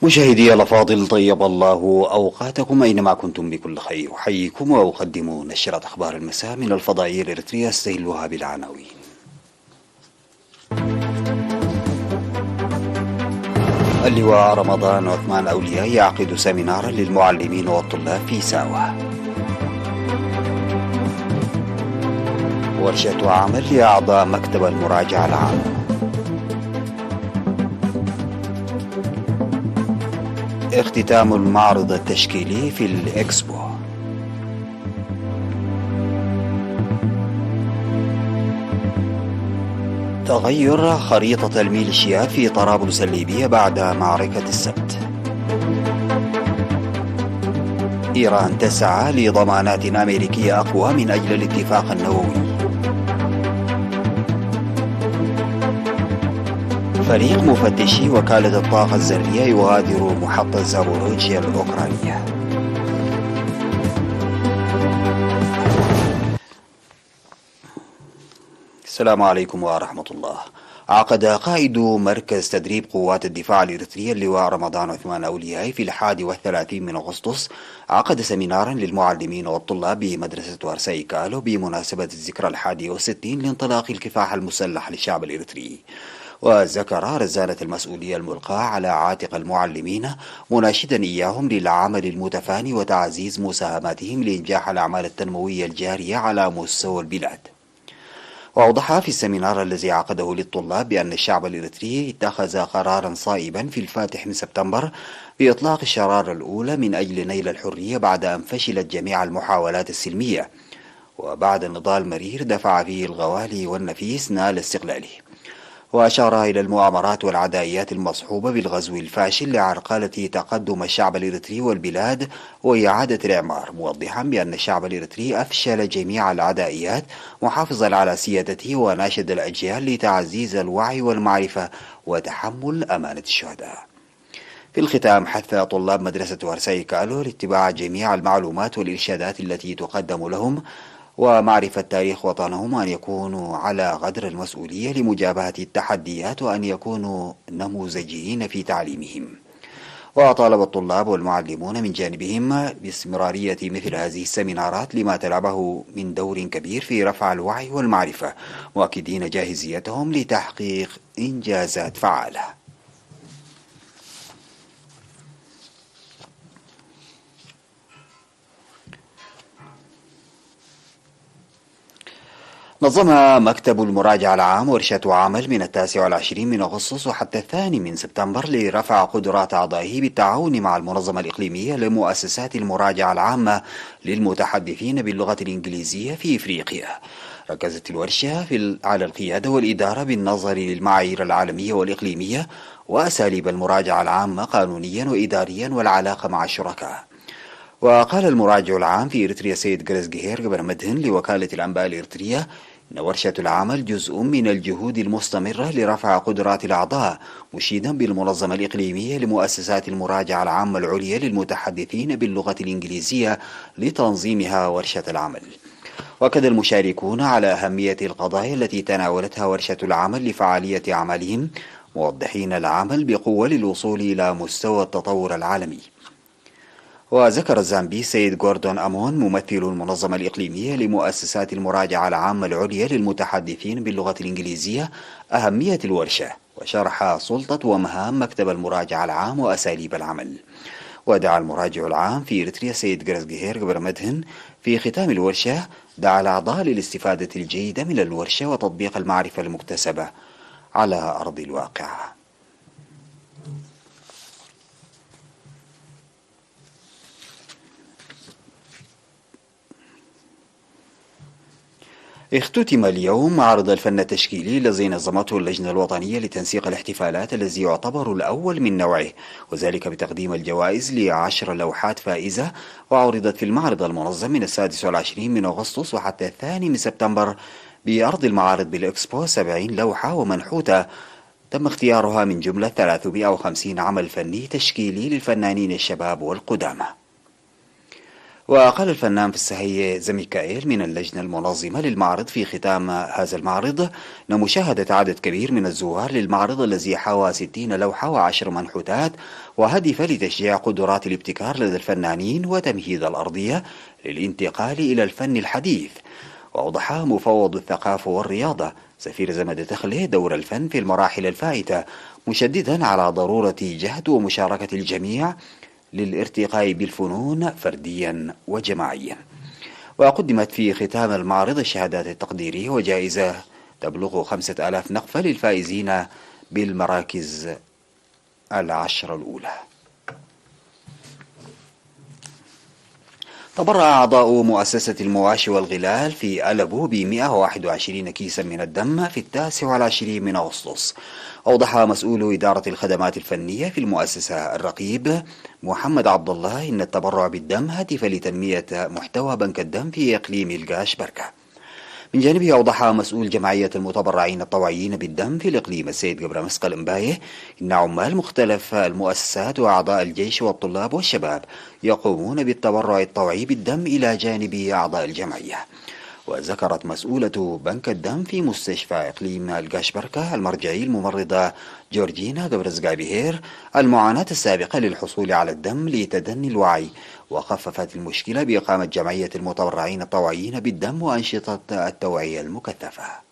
مشاهدي الأفاضل، طيب الله أوقاتكم أينما كنتم بكل خير. أحييكم وأقدم نشرة أخبار المساء من الفضائية الإريترية استهلوها بالعناوين. اللواء رمضان عثمان أولياء يعقد سيمينارا للمعلمين والطلاب في ساوة. ورشة عمل لأعضاء مكتب المراجعة العام. اختتام المعرض التشكيلي في الإكسبو. تغير خريطة الميليشيات في طرابلس الليبية بعد معركة السبت. إيران تسعى لضمانات أمريكية أقوى من أجل الاتفاق النووي. فريق مفتشي وكالة الطاقة الذرية يغادر محطة زابوروجيا الأوكرانية. السلام عليكم ورحمة الله. عقد قائد مركز تدريب قوات الدفاع الإريترية اللواء رمضان عثمان أولياء في 31 من أغسطس عقد سيمينارا للمعلمين والطلاب بمدرسة ورساي كالو بمناسبة الذكرى 61 لانطلاق الكفاح المسلح للشعب الإريتري. وذكر رزانة المسؤولية الملقاة على عاتق المعلمين مناشدا إياهم للعمل المتفاني وتعزيز مساهماتهم لإنجاح الأعمال التنموية الجارية على مستوى البلاد. وأوضح في السيمينار الذي عقده للطلاب بأن الشعب الإريتري اتخذ قرارا صائبا في الفاتح من سبتمبر بإطلاق الشرارة الأولى من أجل نيل الحرية بعد أن فشلت جميع المحاولات السلمية، وبعد نضال مرير دفع فيه الغوالي والنفيس نال استقلاله. وأشار إلى المؤامرات والعدائيات المصحوبة بالغزو الفاشل لعرقلة تقدم الشعب الإريتري والبلاد وإعادة الإعمار، موضحا بأن الشعب الإريتري أفشل جميع العدائيات محافظا على سيادته، وناشد الأجيال لتعزيز الوعي والمعرفة وتحمل أمانة الشهداء. في الختام حث طلاب مدرسة ورساي كالو لاتباع جميع المعلومات والإرشادات التي تقدم لهم ومعرفة تاريخ وطنهم، وأن يكونوا على قدر المسؤولية لمجابهة التحديات، وأن يكونوا نموذجيين في تعليمهم. وطالب الطلاب والمعلمون من جانبهم باستمرارية مثل هذه السيمينارات لما تلعبه من دور كبير في رفع الوعي والمعرفة، مؤكدين جاهزيتهم لتحقيق إنجازات فعالة. نظم مكتب المراجعة العام ورشة عمل من 29 من أغسطس وحتى 2 من سبتمبر لرفع قدرات أعضائه بالتعاون مع المنظمة الإقليمية لمؤسسات المراجعة العامة للمتحدثين باللغة الإنجليزية في إفريقيا. ركزت الورشة على القيادة والإدارة بالنظر للمعايير العالمية والإقليمية وأساليب المراجعة العامة قانونيا وإداريا والعلاقة مع الشركاء. وقال المراجع العام في إريتريا سيد جريس جيهير قبل مدهن لوكالة الأنباء الإريترية إن ورشة العمل جزء من الجهود المستمرة لرفع قدرات الأعضاء، مشيدا بالمنظمة الإقليمية لمؤسسات المراجعة العامة العليا للمتحدثين باللغة الإنجليزية لتنظيمها ورشة العمل. وأكد المشاركون على أهمية القضايا التي تناولتها ورشة العمل لفعالية أعمالهم، موضحين العمل بقوة للوصول إلى مستوى التطور العالمي. وذكر الزامبي سيد جوردون أمون ممثل المنظمة الإقليمية لمؤسسات المراجعة العامة العليا للمتحدثين باللغة الإنجليزية أهمية الورشة، وشرح سلطة ومهام مكتب المراجعة العام وأساليب العمل. ودعا المراجع العام في إريتريا سيد جريس جيهير قبل مدهن في ختام الورشة دعا الأعضاء للاستفادة الجيدة من الورشة وتطبيق المعرفة المكتسبة على أرض الواقع. اختتم اليوم معرض الفن التشكيلي الذي نظمته اللجنة الوطنية لتنسيق الاحتفالات الذي يعتبر الأول من نوعه، وذلك بتقديم الجوائز ل10 لوحات فائزة، وعرضت في المعرض المنظم من 26 من أغسطس وحتى 2 من سبتمبر بأرض المعارض بالإكسبو 70 لوحة ومنحوتة تم اختيارها من جملة 350 عمل فني تشكيلي للفنانين الشباب والقدامى. وقال الفنان في السهية زميكائيل من اللجنة المنظمة للمعرض في ختام هذا المعرض أن مشاهدة عدد كبير من الزوار للمعرض الذي حوى 60 لوحة و10 منحوتات وهدف لتشجيع قدرات الابتكار لدى الفنانين وتمهيد الأرضية للانتقال إلى الفن الحديث. وأوضح مفوض الثقافة والرياضة سفير زمد تخله دور الفن في المراحل الفائتة، مشددا على ضرورة جهد ومشاركة الجميع للارتقاء بالفنون فرديا وجماعيا. وقدمت في ختام المعرض الشهادات التقديرية وجائزة تبلغ 5000 نقفة للفائزين بالمراكز 10 الأولى. تبرع أعضاء مؤسسة المواشي والغلال في ألبو ب121 كيسا من الدم في 29 من أغسطس. أوضح مسؤول إدارة الخدمات الفنية في المؤسسة الرقيب محمد عبد الله إن التبرع بالدم هدف لتنمية محتوى بنك الدم في إقليم القاش بركة. من جانبه أوضح مسؤول جمعية المتبرعين الطوعيين بالدم في الإقليم السيد قبر مسقل إمبايه إن عمال مختلف المؤسسات وأعضاء الجيش والطلاب والشباب يقومون بالتبرع الطوعي بالدم إلى جانب أعضاء الجمعية. وذكرت مسؤولة بنك الدم في مستشفى إقليم القاشبركة المرجعي الممرضة جورجينا قبرزقابيهير المعاناة السابقة للحصول على الدم لتدني الوعي، وخففت المشكلة بإقامة جمعية المتبرعين الطوعيين بالدم وأنشطة التوعية المكثفة.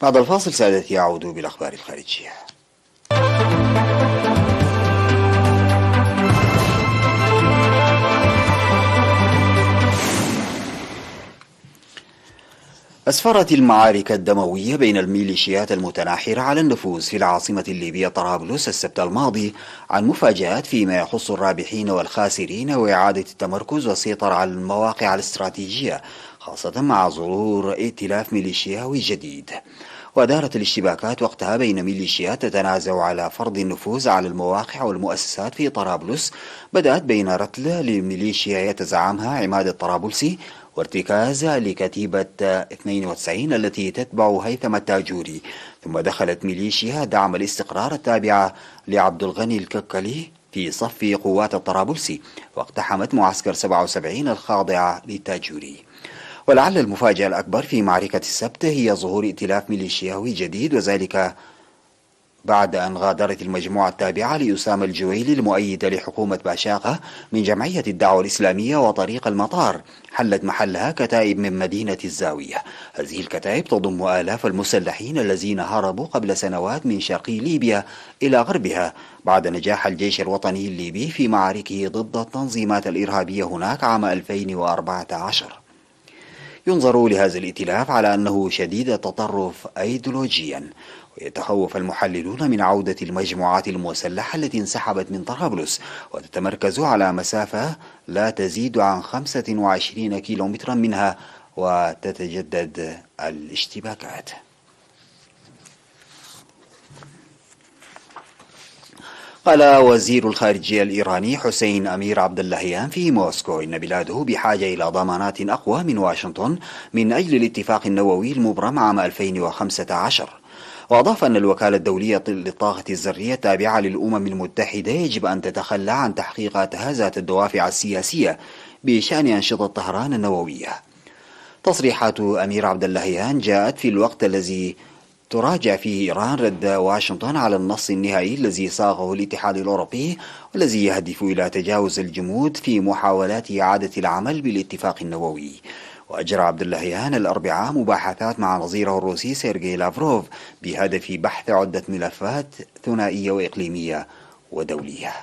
بعد الفاصل سادتي يعود بالأخبار الخارجية. أسفرت المعارك الدموية بين الميليشيات المتناحرة على النفوذ في العاصمة الليبية طرابلس السبت الماضي عن مفاجآت فيما يخص الرابحين والخاسرين وإعادة التمركز والسيطرة على المواقع الاستراتيجية، خاصة مع ظهور ائتلاف ميليشياوي جديد. ودارت الاشتباكات وقتها بين ميليشيات تتنازع على فرض النفوذ على المواقع والمؤسسات في طرابلس، بدأت بين رتل لميليشيا يتزعمها عماد الطرابلسي وارتكاز لكتيبة 92 التي تتبع هيثم التاجوري، ثم دخلت ميليشيا دعم الاستقرار التابعة لعبد الغني الككلي في صف قوات الطرابلسي واقتحمت معسكر 77 الخاضعة للتاجوري. ولعل المفاجأة الأكبر في معركة السبت هي ظهور ائتلاف ميليشياوي جديد، وذلك بعد أن غادرت المجموعة التابعة لأسامة الجويلي المؤيدة لحكومة باشاقة من جمعية الدعوة الإسلامية وطريق المطار، حلت محلها كتائب من مدينة الزاوية. هذه الكتائب تضم آلاف المسلحين الذين هربوا قبل سنوات من شرقي ليبيا إلى غربها بعد نجاح الجيش الوطني الليبي في معاركه ضد التنظيمات الإرهابية هناك عام 2014. ينظر لهذا الائتلاف على أنه شديد التطرف أيديولوجيا، ويتخوف المحللون من عودة المجموعات المسلحة التي انسحبت من طرابلس وتتمركز على مسافة لا تزيد عن 25 كيلومترا منها وتتجدد الاشتباكات. قال وزير الخارجية الإيراني حسين أمير عبد اللهيان في موسكو إن بلاده بحاجة إلى ضمانات أقوى من واشنطن من أجل الاتفاق النووي المبرم عام 2015. وأضاف أن الوكالة الدولية للطاقة الذرية التابعة للأمم المتحدة يجب أن تتخلى عن تحقيقاتها ذات الدوافع السياسية بشأن أنشطة طهران النووية. تصريحات أمير عبد اللهيان جاءت في الوقت الذي تراجع فيه إيران رد واشنطن على النص النهائي الذي صاغه الاتحاد الأوروبي والذي يهدف إلى تجاوز الجمود في محاولات إعادة العمل بالاتفاق النووي. وأجرى عبد اللهيان الأربعاء مباحثات مع نظيره الروسي سيرجي لافروف بهدف بحث عدة ملفات ثنائية وإقليمية ودولية.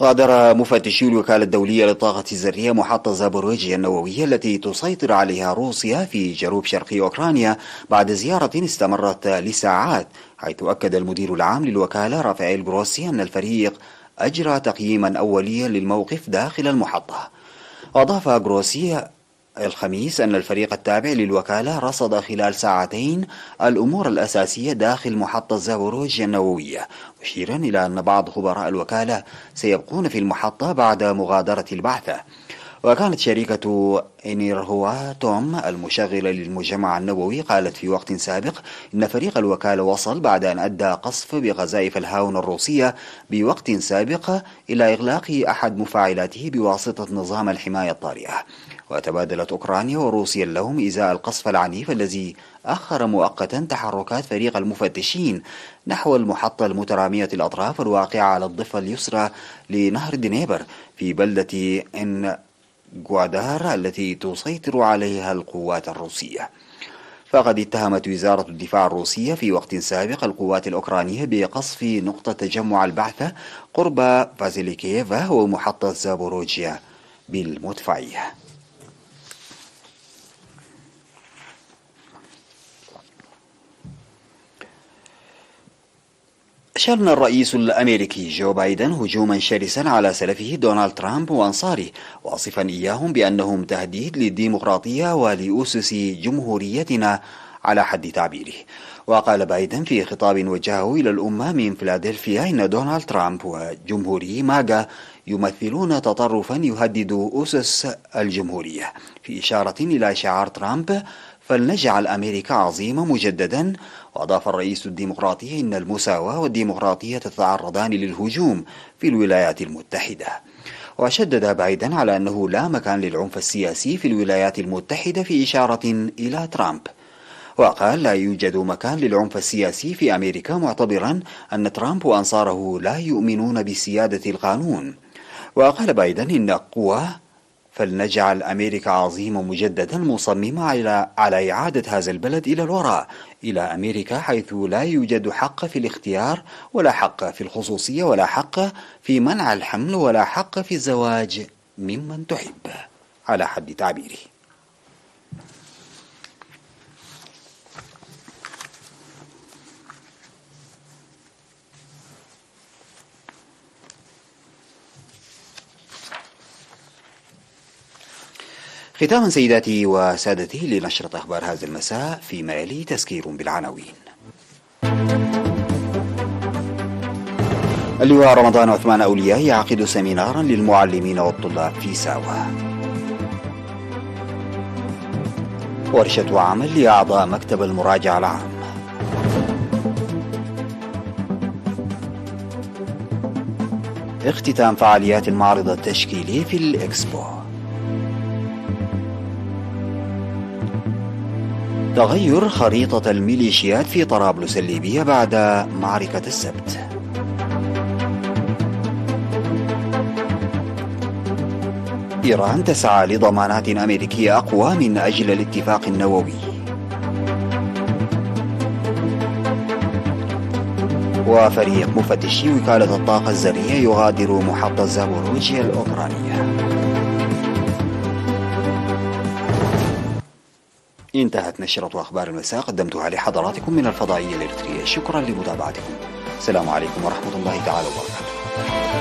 غادر مفتشي الوكالة الدولية للطاقة الذرية محطة زابوروجيا النووية التي تسيطر عليها روسيا في جنوب شرق أوكرانيا بعد زيارة استمرت لساعات، حيث أكد المدير العام للوكالة رافائيل جروسي أن الفريق أجرى تقييما أوليا للموقف داخل المحطة. وأضاف جروسي الخميس أن الفريق التابع للوكالة رصد خلال ساعتين الأمور الأساسية داخل محطة زابوروجيا النووية، مشيرا إلى أن بعض خبراء الوكالة سيبقون في المحطة بعد مغادرة البعثة. وكانت شركة إنيرهواتوم المشغلة للمجمع النووي قالت في وقت سابق إن فريق الوكالة وصل بعد أن أدى قصف بقذائف الهاون الروسية بوقت سابق إلى إغلاق أحد مفاعلاته بواسطة نظام الحماية الطارئة. وتبادلت أوكرانيا وروسيا اللوم إزاء القصف العنيف الذي أخر مؤقتا تحركات فريق المفتشين نحو المحطة المترامية الأطراف الواقعة على الضفة اليسرى لنهر دنيبر في بلدة إن غوادار التي تسيطر عليها القوات الروسية. فقد اتهمت وزارة الدفاع الروسية في وقت سابق القوات الأوكرانية بقصف نقطة تجمع البعثة قرب فازيليكييفا ومحطة زابوروجيا بالمدفعية. شن الرئيس الأمريكي جو بايدن هجوما شرسا على سلفه دونالد ترامب وأنصاره، واصفا إياهم بأنهم تهديد للديمقراطية ولأسس جمهوريتنا على حد تعبيره. وقال بايدن في خطاب وجهه إلى الأمة من فيلادلفيا إن دونالد ترامب وجمهوري ماغا يمثلون تطرفا يهدد أسس الجمهورية، في إشارة إلى شعار ترامب فلنجعل أمريكا عظيمة مجددا. وأضاف الرئيس الديمقراطي إن المساواة والديمقراطية تتعرضان للهجوم في الولايات المتحدة. وشدد بايدن على أنه لا مكان للعنف السياسي في الولايات المتحدة في إشارة إلى ترامب. وقال لا يوجد مكان للعنف السياسي في أمريكا، معتبرا أن ترامب وأنصاره لا يؤمنون بسيادة القانون. وقال بايدن إن قوى فلنجعل أمريكا عظيمة مجددا مصممة على إعادة هذا البلد إلى الوراء، إلى أمريكا حيث لا يوجد حق في الاختيار، ولا حق في الخصوصية، ولا حق في منع الحمل، ولا حق في الزواج ممن تحب، على حد تعبيره. ختاما سيداتي وسادتي لنشرة أخبار هذا المساء، فيما يلي تذكير بالعناوين. اللواء رمضان عثمان أولياء يعقد سمينارا للمعلمين والطلاب في ساوة. ورشة عمل لأعضاء مكتب المراجعة العام. اختتام فعاليات المعرض التشكيلي في الإكسبو. تغير خريطة الميليشيات في طرابلس الليبية بعد معركة السبت. إيران تسعى لضمانات أمريكية أقوى من أجل الاتفاق النووي. وفريق مفتشي وكالة الطاقة الذرية يغادر محطة زابوروجيا الأوكرانية. انتهت نشرة أخبار المساء، قدمتها لحضراتكم من الفضائية الإريترية. شكرا لمتابعتكم. السلام عليكم ورحمة الله تعالى وبركاته.